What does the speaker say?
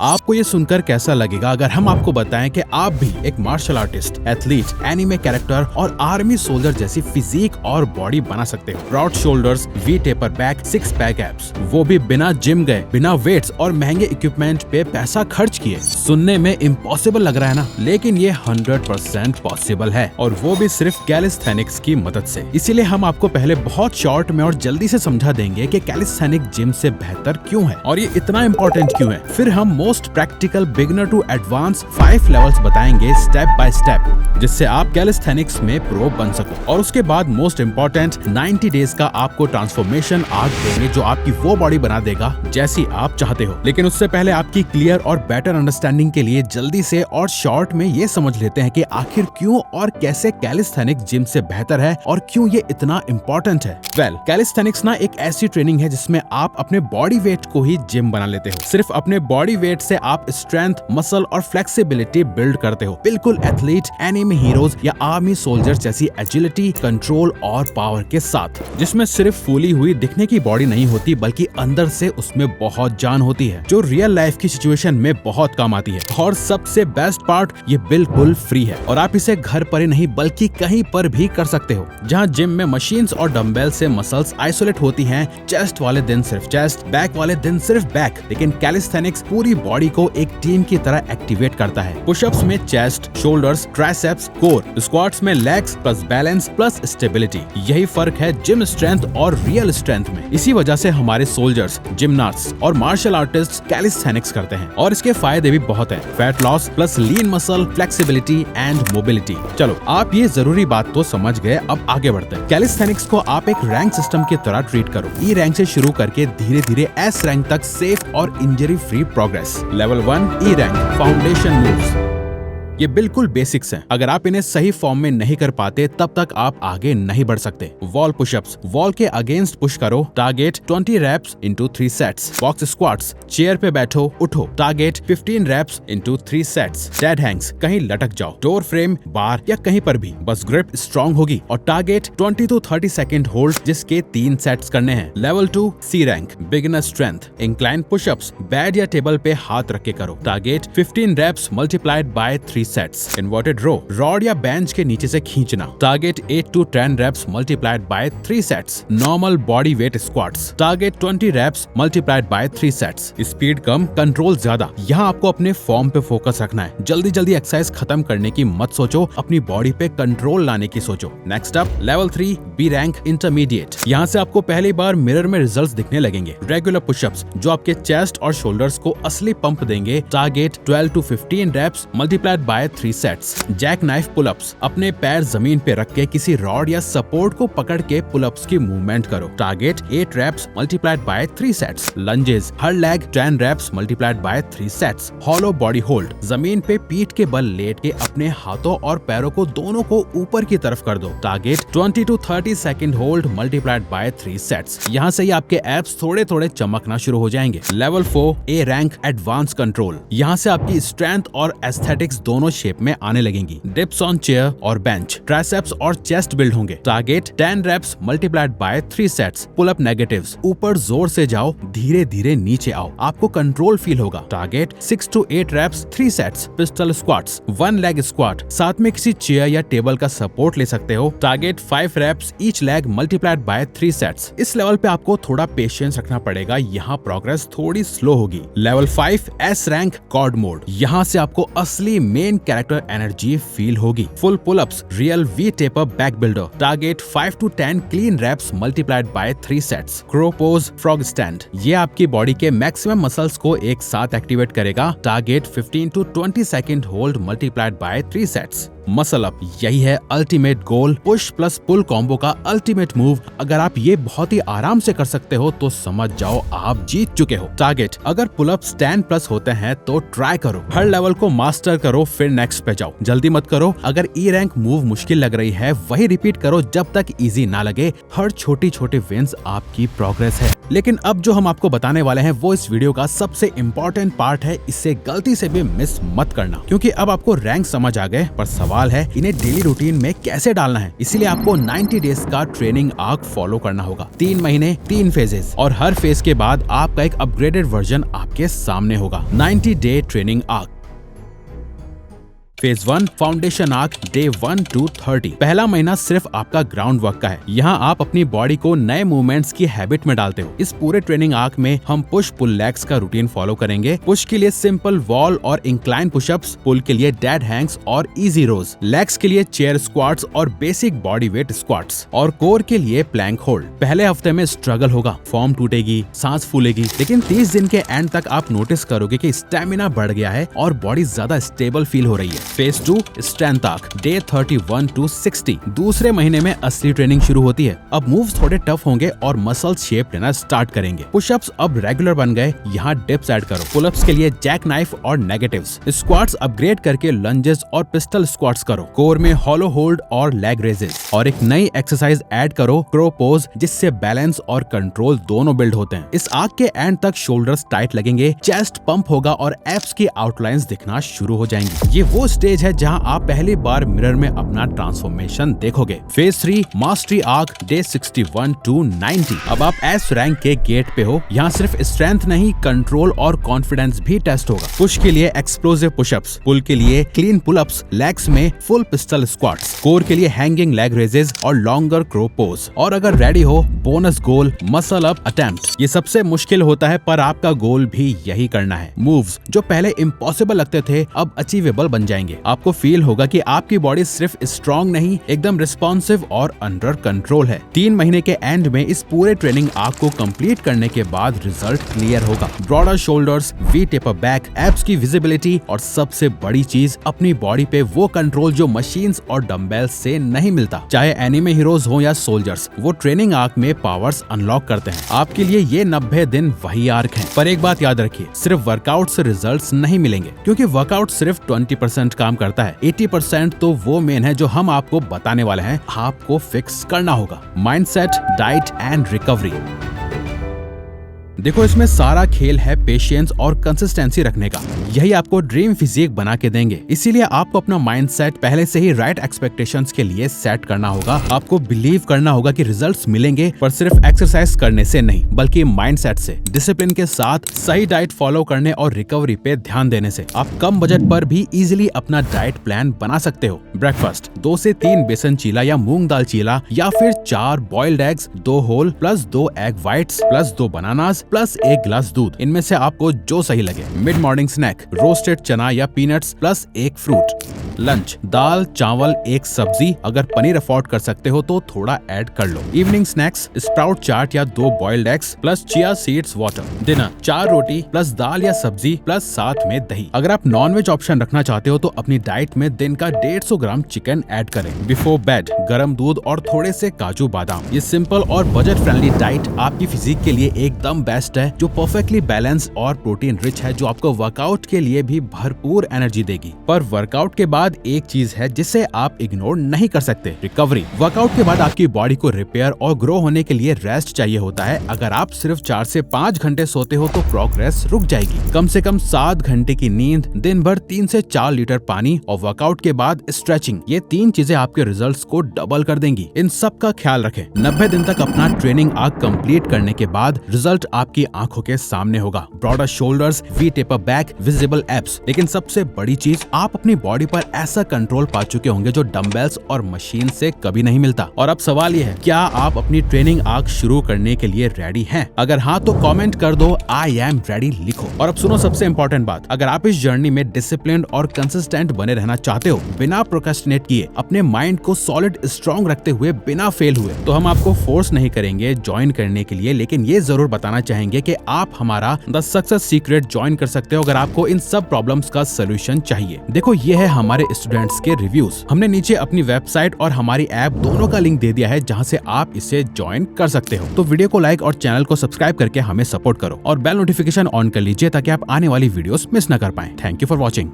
आपको ये सुनकर कैसा लगेगा अगर हम आपको बताएं कि आप भी एक martial artist, athlete, anime character और आर्मी सोल्जर जैसी फिजिक और बॉडी बना सकते हो। Broad shoulders, V taper back, 6 pack abs, वो भी बिना जिम गए, बिना वेट्स और महंगे इक्विपमेंट पे पैसा खर्च किए। सुनने में इम्पॉसिबल लग रहा है ना, लेकिन ये 100% पॉसिबल है, और वो भी सिर्फ कैलिस्थेनिक्स की मदद से। इसीलिए हम आपको पहले बहुत शॉर्ट में और जल्दी से समझा देंगे कि कैलिस्थेनिक जिम से बेहतर क्यों है और ये इतना इम्पोर्टेंट क्यों है। फिर हम most practical beginner to advance 5 levels बताएंगे स्टेप बाय स्टेप, जिससे आप कैलिस्थेनिक्स में प्रो बन सको। और उसके बाद मोस्ट इम्पोर्टेंट 90 डेज का आपको ट्रांसफॉर्मेशन आर्क देंगे, जो आपकी वो बॉडी बना देगा जैसी आप चाहते हो। लेकिन उससे पहले आपकी क्लियर और बेटर अंडरस्टैंडिंग के लिए जल्दी से और शॉर्ट में ये समझ लेते हैं कि आखिर क्यों और कैसे कैलिस्थेनिक जिम से बेहतर है और क्यों ये इतना इम्पोर्टेंट है। कैलिस्थेनिक्स ना एक ऐसी ट्रेनिंग है जिसमें आप अपने बॉडी वेट को ही जिम बना लेते हो। सिर्फ अपने बॉडी वेट से आप स्ट्रेंथ, मसल और फ्लेक्सिबिलिटी बिल्ड करते हो, बिल्कुल एथलीट, एनिमे हीरोज या आर्मी सोल्जर्स जैसी एजिलिटी, कंट्रोल और पावर के साथ, जिसमें सिर्फ फूली हुई दिखने की बॉडी नहीं होती बल्कि अंदर से उसमें बहुत जान होती है, जो रियल लाइफ की सिचुएशन में बहुत काम आती है। और सबसे बेस्ट पार्ट, ये बिल्कुल फ्री है और आप इसे घर पर ही नहीं बल्कि कहीं पर भी कर सकते हो। जहाँ जिम में मशीन्स और डंबेल से मसल्स आइसोलेट होती हैं, चेस्ट वाले दिन सिर्फ चेस्ट, बैक वाले दिन सिर्फ बैक, लेकिन कैलिस्थेनिक्स पूरी बॉडी को एक टीम की तरह एक्टिवेट करता है। पुशअप्स में chest, shoulders, triceps, core, squats में legs plus balance plus stability. यही फर्क है जिम स्ट्रेंथ और रियल स्ट्रेंथ में। इसी वजह से हमारे सोल्जर्स, जिमनास्ट्स और मार्शल आर्टिस्ट कैलिस्थेनिक्स करते हैं, और इसके फायदे भी बहुत है। Fat loss plus lean muscle, flexibility and mobility. चलो, आप ये जरूरी बात तो समझ गए, अब आगे बढ़ते हैं। कैलिस्थेनिक्स को आप एक रैंक सिस्टम की तरह ट्रीट करो। ई रैंक से शुरू करके धीरे धीरे एस रैंक तक सेफ और injury free progress. Level 1 E rank, foundation moves. ये बिल्कुल बेसिक्स हैं। अगर आप इन्हें सही फॉर्म में नहीं कर पाते तब तक आप आगे नहीं बढ़ सकते। वॉल पुशअप्स, वॉल के अगेंस्ट पुश करो, target 20 reps into 3 sets. Box squats, chair पे बैठो, उठो, target 15 reps into 3 sets. Dead hangs, कहीं लटक जाओ, डोर फ्रेम, बार या कहीं पर भी, बस ग्रिप स्ट्रॉन्ग होगी, और टारगेट 20 to 30 सेकंड होल्ड, जिसके 3 सेट्स करने हैं। Level 2 C rank, beginner strength, incline pushups, bed या टेबल पे हाथ रख के करो, target 15 reps multiplied by 3 sets. Inverted row, rod या बेंच के नीचे से खींचना, target 8 to 10 reps multiplied by 3 sets. Normal body weight squats, target 20 reps multiplied by 3 sets. Speed कम, कंट्रोल ज्यादा। यहाँ आपको अपने फॉर्म पे फोकस रखना है। जल्दी जल्दी एक्सरसाइज खत्म करने की मत सोचो, अपनी बॉडी पे कंट्रोल लाने की सोचो। Next up level 3 B rank, intermediate. यहाँ से आपको पहली बार मिरर में रिजल्ट्स दिखने लगेंगे। रेगुलर पुशअप्स, जो आपके चेस्ट और शोल्डर्स को असली पंप देंगे, target 12 to 15 reps multiplied by 3 sets. Jack knife pullups, अपने पैर जमीन पे रख के किसी रॉड या सपोर्ट को पकड़ के पुलअप्स की मूवमेंट करो, target 8 reps multiplied by 3 sets. Lunges, हर leg 10 reps multiplied by 3 sets. Hollow body hold, जमीन पे पीठ के बल लेट के अपने हाथों और पैरों को दोनों को ऊपर की तरफ कर दो, target 20 to 30 second hold multiplied by 3 sets. यहाँ से ही आपके एब्स थोड़े थोड़े चमकना शुरू हो जाएंगे। Level 4 A rank, advance control. यहाँ से आपकी स्ट्रेंथ और एस्थेटिक्स दोनों शेप में आने लगेंगी। डिप्स ऑन चेयर और बेंच, ट्राइसेप्स और चेस्ट बिल्ड होंगे, target 10 reps multiplied by 3 sets. Pull up negatives, ऊपर जोर से जाओ, धीरे धीरे नीचे आओ, आपको कंट्रोल फील होगा, target 6 to 8 reps 3 sets. Pistol squats, 1 leg squat, साथ में किसी चेयर या टेबल का सपोर्ट ले सकते हो, target 5 reps each leg multiplied by 3 sets. इस लेवल पे आपको थोड़ा पेशेंस रखना पड़ेगा, यहाँ प्रोग्रेस थोड़ी स्लो होगी। Level 5 S rank, god mode. यहाँ से आपको असली मेन कैरेक्टर एनर्जी फील होगी। Full pullups, real V taper back builder, target 5 to 10 clean reps multiplied by 3 sets. Crow pose, frog stand, ये आपकी बॉडी के मैक्सिमम मसल्स को एक साथ एक्टिवेट करेगा, target 15 to 20 second hold multiplied by 3 sets. Muscle up, यही है ultimate goal, push plus पुल combo का अल्टीमेट मूव। अगर आप ये बहुत ही आराम से कर सकते हो तो समझ जाओ आप जीत चुके हो। टारगेट, अगर पुल अप 10 प्लस होते हैं तो ट्राई करो, हर लेवल को मास्टर करो, फिर नेक्स्ट पे जाओ। जल्दी मत करो, अगर ई रैंक मूव मुश्किल लग रही है वही रिपीट करो जब तक इजी ना लगे। हर छोटी छोटी विंस आपकी प्रोग्रेस है। लेकिन अब जो हम आपको बताने वाले हैं वो इस वीडियो का सबसे इम्पोर्टेंट पार्ट है, इससे गलती से भी मिस मत करना, क्योंकि अब आपको रैंक समझ आ गए, पर सवाल सवाल है इन्हें डेली रूटीन में कैसे डालना है। इसीलिए आपको 90 डेज का ट्रेनिंग आर्क फॉलो करना होगा। 3 महीने 3 फेजेस और हर फेज के बाद आपका एक अपग्रेडेड वर्जन आपके सामने होगा। 90 day training arc. Phase 1 foundation arc day 1 to 30। पहला महीना सिर्फ आपका ग्राउंड वर्क का है। यहाँ आप अपनी बॉडी को नए मूवमेंट्स की हैबिट में डालते हो। इस पूरे ट्रेनिंग आर्क में हम पुश पुल लेग्स का रूटीन फॉलो करेंगे। पुश के लिए सिंपल वॉल और इंक्लाइन पुशअप्स, पुल के लिए डेड हैंग्स और इजी रोज, लेग्स के लिए चेयर स्क्वाट्स और बेसिक बॉडी वेट स्क्वाट्स, और कोर के लिए प्लैंक होल्ड। पहले हफ्ते में स्ट्रगल होगा, फॉर्म टूटेगी, सांस फूलेगी, लेकिन 30 दिन के एंड तक आप नोटिस करोगे कि स्टेमिना बढ़ गया है और बॉडी ज्यादा स्टेबल फील हो रही है। Phase 2 strength arc day 31 to 60। दूसरे महीने में असली ट्रेनिंग शुरू होती है। अब मूव्स थोड़े टफ होंगे और मसल शेप लेना स्टार्ट करेंगे। पुशअप्स अब रेगुलर बन गए, यहाँ डिप्स ऐड करो। पुलअप्स के लिए जैक नाइफ और नेगेटिव्स। स्क्वाट्स अपग्रेड करके लंजेस और पिस्टल स्क्वाट्स करो। कोर में हॉलो होल्ड और लेग रेजेस, और एक नई एक्सरसाइज ऐड करो, क्रो पोज, जिससे बैलेंस और कंट्रोल दोनों बिल्ड होते हैं। इस आर्क के एंड तक शोल्डर्स टाइट लगेंगे, चेस्ट पंप होगा और एब्स की आउटलाइंस दिखना शुरू हो जाएंगी। ये वो स्टेज है जहां आप पहली बार मिरर में अपना ट्रांसफॉर्मेशन देखोगे। Phase 3 mastery arc day 61 to 90। अब आप एस रैंक के गेट पे हो। यहाँ सिर्फ स्ट्रेंथ नहीं, कंट्रोल और कॉन्फिडेंस भी टेस्ट होगा। पुश के लिए एक्सप्लोसिव पुशअप्स, पुल के लिए क्लीन पुलअप्स, लेग्स में फुल पिस्टल स्क्वाट्स, कोर के लिए हैंगिंग लेग रेजेस और लॉन्गर क्रो पोज, और अगर रेडी हो बोनस गोल मसल अप अटेम्प्ट। ये सबसे मुश्किल होता है, पर आपका गोल भी यही करना है। मूव्स जो पहले इम्पॉसिबल लगते थे अब अचीवेबल बन जाएंगे। आपको फील होगा कि आपकी बॉडी सिर्फ स्ट्रॉन्ग नहीं, एकदम रिस्पॉन्सिव और अंडर कंट्रोल है। 3 महीने के एंड में इस पूरे ट्रेनिंग आर्क को कंप्लीट करने के बाद रिजल्ट क्लियर होगा। Broader shoulders, V taper back, abs की विजिबिलिटी, और सबसे बड़ी चीज अपनी बॉडी पे वो कंट्रोल जो मशीन्स और डंबेल्स से नहीं मिलता। चाहे एनिमे हीरोज हो या सोल्जर्स, वो ट्रेनिंग आर्क में पावर्स अनलॉक करते हैं। आपके लिए ये 90 दिन वही आर्क है। पर एक बात याद रखिए, सिर्फ वर्कआउट से रिजल्ट्स नहीं मिलेंगे, क्योंकि वर्कआउट सिर्फ 20% काम करता है। 80% तो वो मेन है जो हम आपको बताने वाले हैं। आपको फिक्स करना होगा माइंडसेट, डाइट एंड रिकवरी। देखो, इसमें सारा खेल है पेशेंस और कंसिस्टेंसी रखने का। यही आपको ड्रीम फिजिक बना के देंगे। इसीलिए आपको अपना माइंडसेट पहले से ही राइट एक्सपेक्टेशंस के लिए सेट करना होगा। आपको बिलीव करना होगा कि रिजल्ट्स मिलेंगे, पर सिर्फ एक्सरसाइज करने से नहीं, बल्कि माइंडसेट से, डिसिप्लिन के साथ, सही डाइट फॉलो करने और रिकवरी पे ध्यान देने से। आप कम बजट पर भी इजीली अपना डाइट प्लान बना सकते हो। ब्रेकफास्ट 2 से 3 बेसन चीला या मूंग दाल चीला, या फिर 4 boiled eggs, 2 whole plus 2 egg whites plus 2 bananas plus 1 गिलास दूध। इनमें से आपको जो सही लगे। मिड मॉर्निंग स्नैक रोस्टेड चना या पीनट्स प्लस 1 फ्रूट। लंच दाल चावल 1 सब्जी, अगर पनीर अफोर्ड कर सकते हो तो थोड़ा ऐड कर लो। इवनिंग स्नैक्स स्प्राउट चाट या 2 boiled eggs plus chia seeds water. Dinner 4 रोटी प्लस दाल या सब्जी प्लस साथ में दही। अगर आप नॉनवेज ऑप्शन रखना चाहते हो तो अपनी डाइट में दिन का 150 ग्राम चिकन ऐड करें। बिफोर बेड गर्म दूध और थोड़े से काजू बादाम। ये सिंपल और बजट फ्रेंडली डाइट आपकी फिजिक के लिए एकदम बेस्ट है, जो परफेक्टली बैलेंस और प्रोटीन रिच है, जो आपको वर्कआउट के लिए भी भरपूर एनर्जी देगी। पर वर्कआउट के बाद एक चीज है जिसे आप इग्नोर नहीं कर सकते, रिकवरी। वर्कआउट के बाद आपकी बॉडी को रिपेयर और ग्रो होने के लिए रेस्ट चाहिए होता है। अगर आप सिर्फ 4 से 5 घंटे सोते हो तो प्रोग्रेस रुक जाएगी। कम से कम 7 घंटे की नींद, दिन भर 3 से 4 लीटर पानी और वर्कआउट के बाद स्ट्रेचिंग, ये 3 चीजें आपके रिजल्ट्स को डबल कर देंगी। इन सब का ख्याल रखें। 90 दिन तक अपना ट्रेनिंग आर्क कंप्लीट करने के बाद रिजल्ट आपकी आंखों के सामने होगा। Broader shoulders, V taper back, visible abs. लेकिन सबसे बड़ी चीज, आप अपनी बॉडी पर ऐसा कंट्रोल पा चुके होंगे जो डंबेल्स और मशीन से कभी नहीं मिलता। और अब सवाल ये है, क्या आप अपनी ट्रेनिंग आर्क शुरू करने के लिए रेडी हैं? अगर हाँ तो कमेंट कर दो आई एम रेडी लिखो। और अब सुनो सबसे इंपॉर्टेंट बात, अगर आप इस जर्नी में डिसिप्लिन्ड और कंसिस्टेंट बने रहना चाहते हो, बिना प्रोक्रेस्टिनेट किए, अपने माइंड को सॉलिड स्ट्रॉन्ग रखते हुए, बिना फेल हुए, तो हम आपको फोर्स नहीं करेंगे ज्वाइन करने के लिए, लेकिन ये जरूर बताना चाहेंगे कि आप हमारा द सक्सेस सीक्रेट ज्वाइन कर सकते हो अगर आपको इन सब प्रॉब्लम्स का सोल्यूशन चाहिए। देखो, ये है हमारे स्टूडेंट्स के रिव्यूज। हमने नीचे अपनी वेबसाइट और हमारी ऐप दोनों का लिंक दे दिया है, जहां से आप इसे ज्वाइन कर सकते हो। तो वीडियो को लाइक और चैनल को सब्सक्राइब करके हमें सपोर्ट करो और बेल नोटिफिकेशन ऑन कर लीजिए ताकि आप आने वाली वीडियोस मिस न कर पाएं। Thank you for watching.